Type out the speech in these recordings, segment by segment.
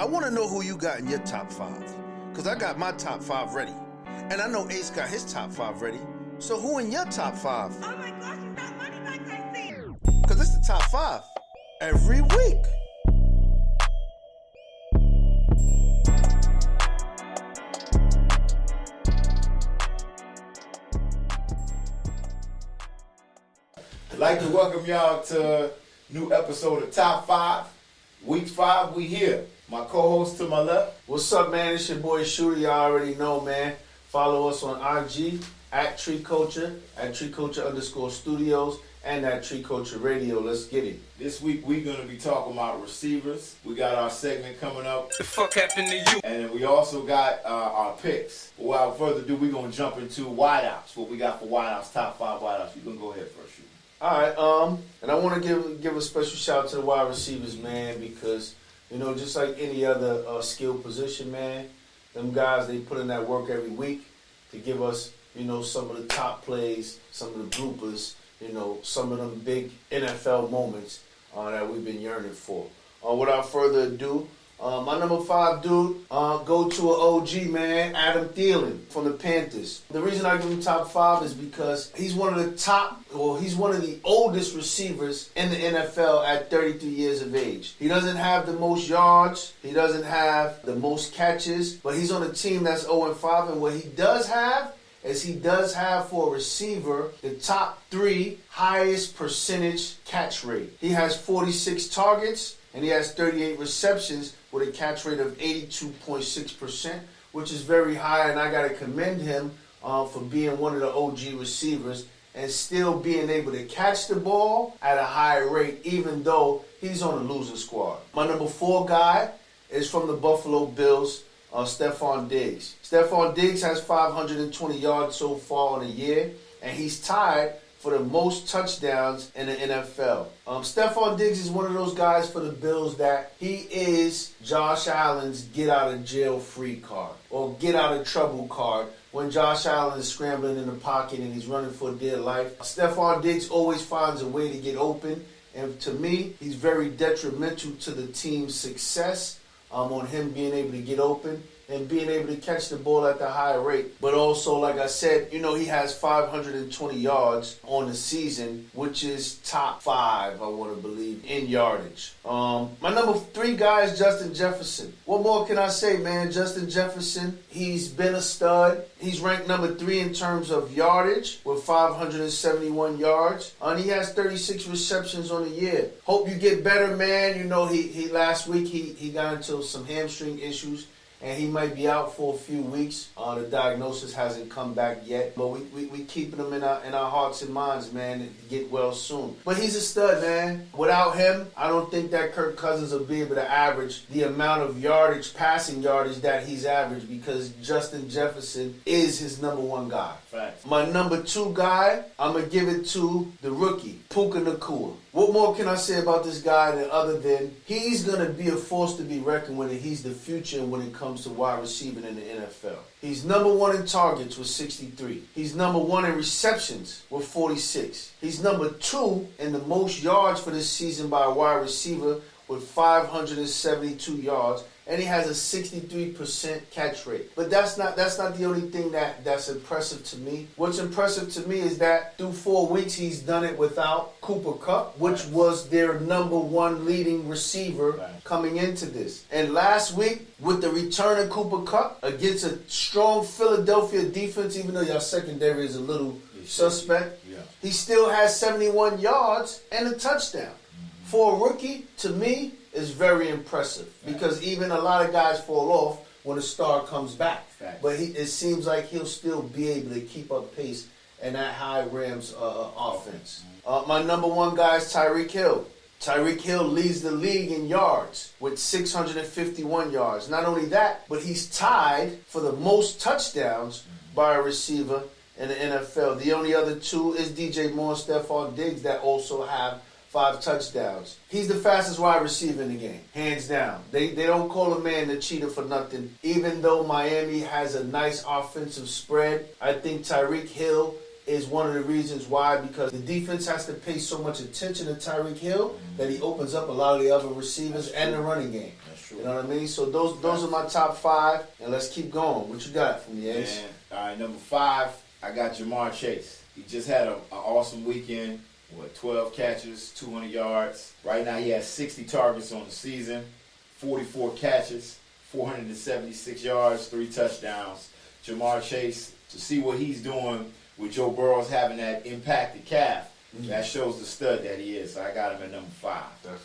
I want to know who you got in your top 5. Because I got my top 5 ready. And I know Ace got his top 5 ready. So who in your top 5? Oh my gosh, you got money back, I see. Because it's the top 5 every week. I'd like to welcome y'all to a new episode of Top 5. Week 5, we here. My co-host to my left. What's up, man? It's your boy Shoodah. Y'all already know, man. Follow us on IG at Tree Culture, at Tree Culture _studios, and at Tree Culture Radio. Let's get it. This week we're going to be talking about receivers. We got our segment coming up. The fuck happened to you? And we also got our picks. Without further ado, we're going to jump into wideouts. What we got for wideouts, top 5 wideouts. You can go ahead first, Shoodah. All right, and I want to give a special shout out to the wide receivers, man, because, you know, just like any other skilled position, man, them guys, they put in that work every week to give us, you know, some of the top plays, some of the bloopers, you know, some of them big NFL moments that we've been yearning for. Without further ado, my number 5 dude, go to an OG, man, Adam Thielen from the Panthers. The reason I give him top 5 is because he's one of the oldest receivers in the NFL at 33 years of age. He doesn't have the most yards, he doesn't have the most catches, but he's on a team that's 0-5, and what he does have is he does have for a receiver the top 3 highest percentage catch rate. He has 46 targets and he has 38 receptions with a catch rate of 82.6%, which is very high, and I got to commend him for being one of the OG receivers and still being able to catch the ball at a high rate, even though he's on a losing squad. My number 4 guy is from the Buffalo Bills, Stephon Diggs. Stephon Diggs has 520 yards so far in a year, and he's tied for the most touchdowns in the NFL. Stephon Diggs is one of those guys for the Bills that he is Josh Allen's get out of jail free card or get out of trouble card. When Josh Allen is scrambling in the pocket and he's running for dear life, Stephon Diggs always finds a way to get open. And to me, he's very detrimental to the team's success on him being able to get open and being able to catch the ball at the high rate. But also, like I said, you know, he has 520 yards on the season, which is top 5, I want to believe, in yardage. My number 3 guy is Justin Jefferson. What more can I say, man? Justin Jefferson, he's been a stud. He's ranked number 3 in terms of yardage with 571 yards. And he has 36 receptions on the year. Hope you get better, man. You know, he last week he got into some hamstring issues, and he might be out for a few weeks. The diagnosis hasn't come back yet, but we keeping him in our hearts and minds, man, to get well soon. But he's a stud, man. Without him, I don't think that Kirk Cousins will be able to average the amount of yardage, passing yardage that he's averaged, because Justin Jefferson is his number 1 guy. Facts. My number 2 guy, I'm going to give it to the rookie, Puka Nacua. What more can I say about this guy other than he's going to be a force to be reckoned with, and he's the future when it comes to wide receiving in the NFL. He's number 1 in targets with 63. He's number 1 in receptions with 46. He's number 2 in the most yards for this season by a wide receiver with 572 yards. And he has a 63% catch rate. But that's not the only thing that's impressive to me. What's impressive to me is that through 4 weeks, he's done it without Cooper Kupp, which was their number 1 leading receiver coming into this. And last week, with the return of Cooper Kupp against a strong Philadelphia defense, even though your secondary is a little suspect, he still has 71 yards and a touchdown. For a rookie, to me, is very impressive, because even a lot of guys fall off when a star comes back. But it seems like he'll still be able to keep up pace in that high Rams offense. My number 1 guy is Tyreek Hill. Tyreek Hill leads the league in yards with 651 yards. Not only that, but he's tied for the most touchdowns by a receiver in the NFL. The only other 2 is DJ Moore and Stephon Diggs that also have 5 touchdowns. He's the fastest wide receiver in the game, hands down. They don't call a man the cheater for nothing. Even though Miami has a nice offensive spread, I think Tyreek Hill is one of the reasons why, because the defense has to pay so much attention to Tyreek Hill that he opens up a lot of the other receivers and the running game. That's true. You know what I mean? So those are my top 5, and let's keep going. What you got for me, Ace? And, all right, number 5, I got Jamar Chase. He just had an awesome weekend. 12 catches, 200 yards. Right now he has 60 targets on the season, 44 catches, 476 yards, 3 touchdowns. Jamar Chase, to see what he's doing with Joe Burrow's having that impacted calf, that shows the stud that he is. So I got him at number 5.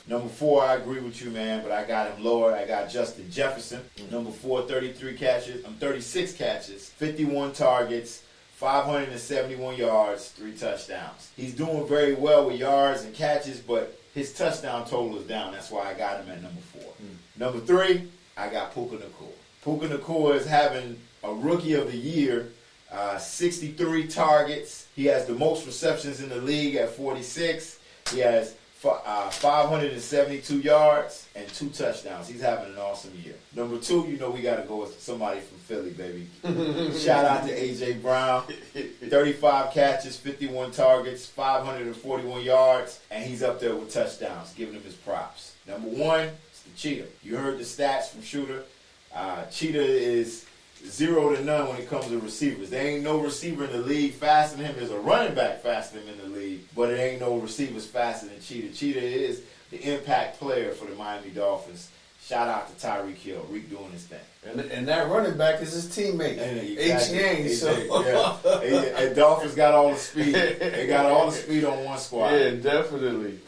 Number 4, I agree with you, man, but I got him lower. I got Justin Jefferson. Number 4, 36 catches, 51 targets, 571 yards, 3 touchdowns. He's doing very well with yards and catches, but his touchdown total is down. That's why I got him at number 4. Number 3, I got Puka Nacua. Puka Nacua is having a rookie of the year, 63 targets. He has the most receptions in the league at 46. He has 572 yards and 2 touchdowns. He's having an awesome year. Number 2, we got to go with somebody from Philly, baby. Shout out to A.J. Brown. 35 catches, 51 targets, 541 yards, and he's up there with touchdowns, giving him his props. Number 1 is the Cheetah. You heard the stats from Shooter. Cheetah is 0 to none when it comes to receivers. There ain't no receiver in the league faster than him. There's a running back faster than him in the league, but it ain't no receivers faster than Cheetah. Cheetah is the impact player for the Miami Dolphins. Shout out to Tyreek Hill. Reek doing his thing. And that running back is his teammate, H. So. And Dolphins got all the speed. They got all the speed on one squad. Yeah, definitely.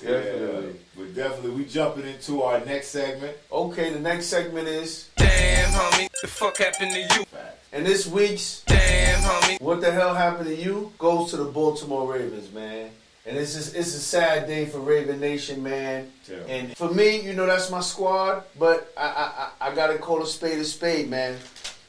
But definitely, we jumping into our next segment. Okay, the next segment is Damn, homie, the fuck happened to you? And this week's Damn, homie, What the Hell Happened to You goes to the Baltimore Ravens, man. And it's a sad day for Raven Nation, man. Yeah. And for me, that's my squad, but I gotta call a spade, man.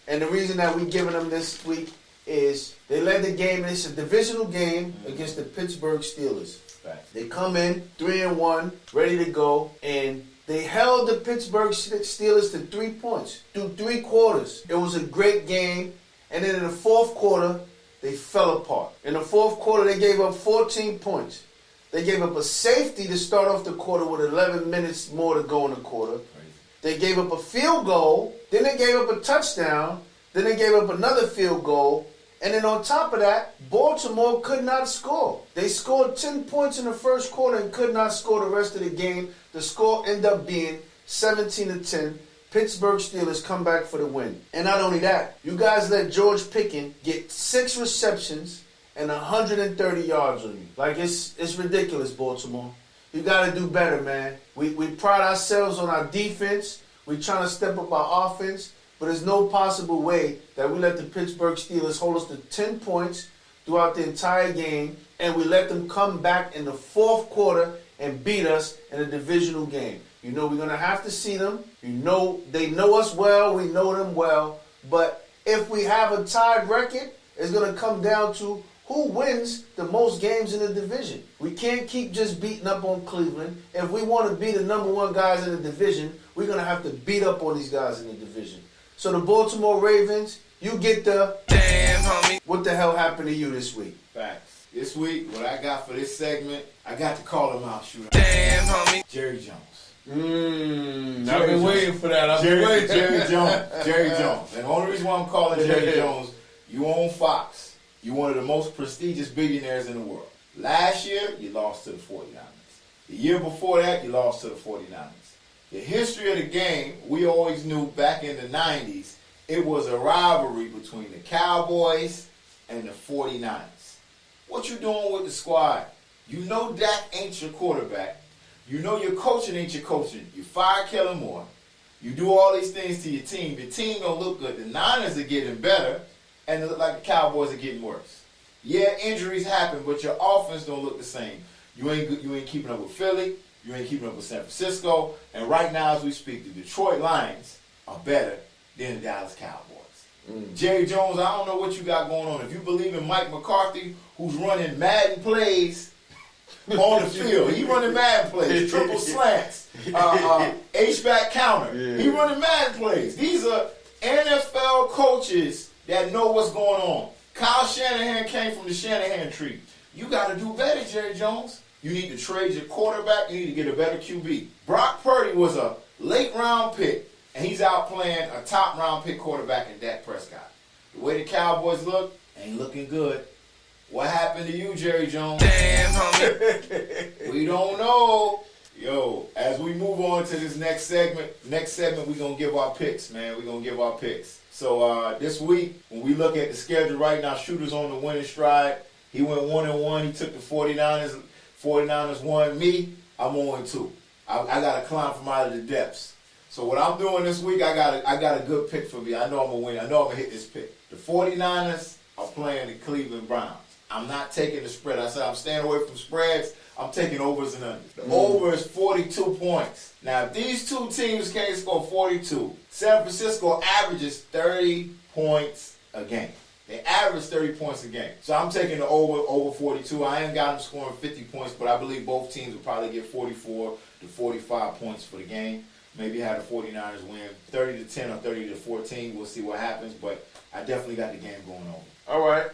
And the reason that we giving them this week is they led the game, and it's a divisional game against the Pittsburgh Steelers. Right. They come in 3-1, ready to go, and they held the Pittsburgh Steelers to 3 points through 3 quarters. It was a great game, and then in the 4th quarter, they fell apart. In the 4th quarter, they gave up 14 points. They gave up a safety to start off the quarter with 11 minutes more to go in the quarter. Crazy. They gave up a field goal. Then they gave up a touchdown. Then they gave up another field goal. And then on top of that, Baltimore could not score. They scored 10 points in the 1st quarter and could not score the rest of the game. The score ended up being 17-10. Pittsburgh Steelers come back for the win. And not only that, you guys let George Pickens get 6 receptions and 130 yards on you. Like, it's ridiculous, Baltimore. You got to do better, man. We pride ourselves on our defense. We're trying to step up our offense. But there's no possible way that we let the Pittsburgh Steelers hold us to 10 points throughout the entire game, and we let them come back in the 4th quarter and beat us in a divisional game. We're going to have to see them. They know us well. We know them well. But if we have a tied record, it's going to come down to who wins the most games in the division. We can't keep just beating up on Cleveland. If we want to be the number 1 guys in the division, we're going to have to beat up on these guys in the division. So the Baltimore Ravens, you get the damn, homie. What the hell happened to you this week? Facts. This week, what I got for this segment, I got to call him out, Shooter. Damn, homie. Jerry Jones. I've been waiting for that. Jerry Jones. And the only reason why I'm calling Jerry Jones, you own Fox. You're one of the most prestigious billionaires in the world. Last year, you lost to the 49ers. The year before that, you lost to the 49ers. The history of the game, we always knew back in the 90s, it was a rivalry between the Cowboys and the 49ers. What you doing with the squad? You know Dak ain't your quarterback. You know your coaching ain't your coaching. You fire Kellen Moore. You do all these things to your team. Your team don't look good. The Niners are getting better, and it look like the Cowboys are getting worse. Yeah, injuries happen, but your offense don't look the same. You ain't keeping up with Philly. You ain't keeping up with San Francisco. And right now, as we speak, the Detroit Lions are better than the Dallas Cowboys. Jerry Jones, I don't know what you got going on. If you believe in Mike McCarthy, who's running Madden plays on the field, he running Madden plays, triple slants, H-back counter. Yeah. He running Madden plays. These are NFL coaches that know what's going on. Kyle Shanahan came from the Shanahan tree. You got to do better, Jerry Jones. You need to trade your quarterback. You need to get a better QB. Brock Purdy was a late-round pick, and he's out playing a top-round pick quarterback in Dak Prescott. The way the Cowboys look, ain't looking good. What happened to you, Jerry Jones? Damn, homie. We don't know. Yo, as we move on to this next segment we're going to give our picks, man. We're going to give our picks. So this week, when we look at the schedule right now, Shooter's on the winning stride. He went 1-1. He took the 49ers. 49ers won. Me, I'm 0-2. I got to climb from out of the depths. So what I'm doing this week, I got a good pick for me. I know I'm going to win. I know I'm going to hit this pick. The 49ers are playing the Cleveland Browns. I'm not taking the spread. I said I'm staying away from spreads. I'm taking overs and unders. The over is 42 points. Now, if these two teams can't score 42, San Francisco averages 30 points a game. They average 30 points a game. So I'm taking the over 42. I ain't got them scoring 50 points, but I believe both teams will probably get 44 to 45 points for the game. Maybe have the 49ers win 30-10 or 30-14. We'll see what happens, but I definitely got the game going over. All right,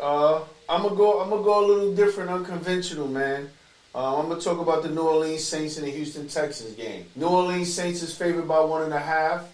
I'm gonna go a little different, unconventional, man. I'm gonna talk about the New Orleans Saints and the Houston Texans game. New Orleans Saints is favored by 1.5.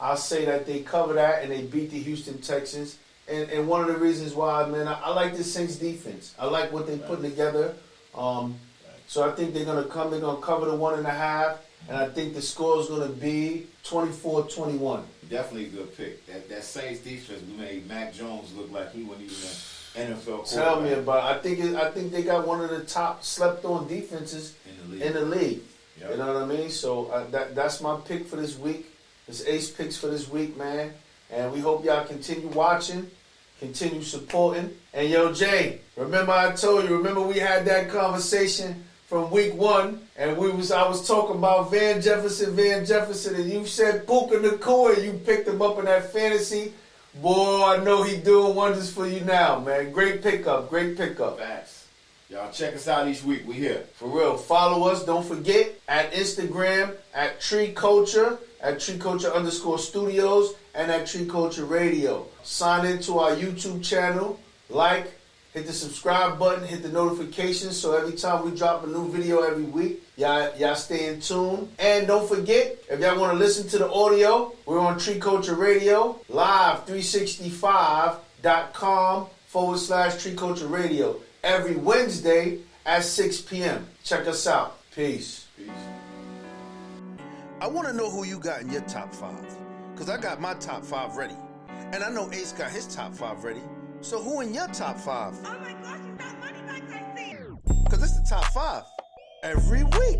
I'll say that they cover that and they beat the Houston Texans. And one of the reasons why, man, I like the Saints defense. I like what they're putting together. So I think they're gonna cover the 1.5, and I think the score is gonna be 24-21. Definitely a good pick. That Saints defense made Mac Jones look like he wasn't even an NFL quarterback. Tell me about it. I think they got one of the top slept-on defenses in the league. Yep. You know what I mean? So that's my pick for this week. It's Ace Picks for this week, man. And we hope y'all continue watching, continue supporting. And yo, Jay, remember we had that conversation from week 1, and I was talking about Van Jefferson, and you said Puka Nacua, you picked him up in that fantasy. Boy, I know he doing wonders for you now, man. Great pickup. Facts. Y'all check us out each week. We here. For real. Follow us. Don't forget at Instagram at Tree Culture, at Tree Culture _studios, and at Tree Culture Radio. Sign into our YouTube channel. Like. Hit the subscribe button, hit the notifications, so every time we drop a new video every week, y'all stay in tune. And don't forget, if y'all want to listen to the audio, we're on Tree Culture Radio, live 365.com/Tree Culture Radio, every Wednesday at 6 p.m. Check us out. Peace. I want to know who you got in your top 5, because I got my top 5 ready. And I know Ace got his top 5 ready. So who in your top 5? Oh my gosh, you got money like I see. Because it's the top 5 every week.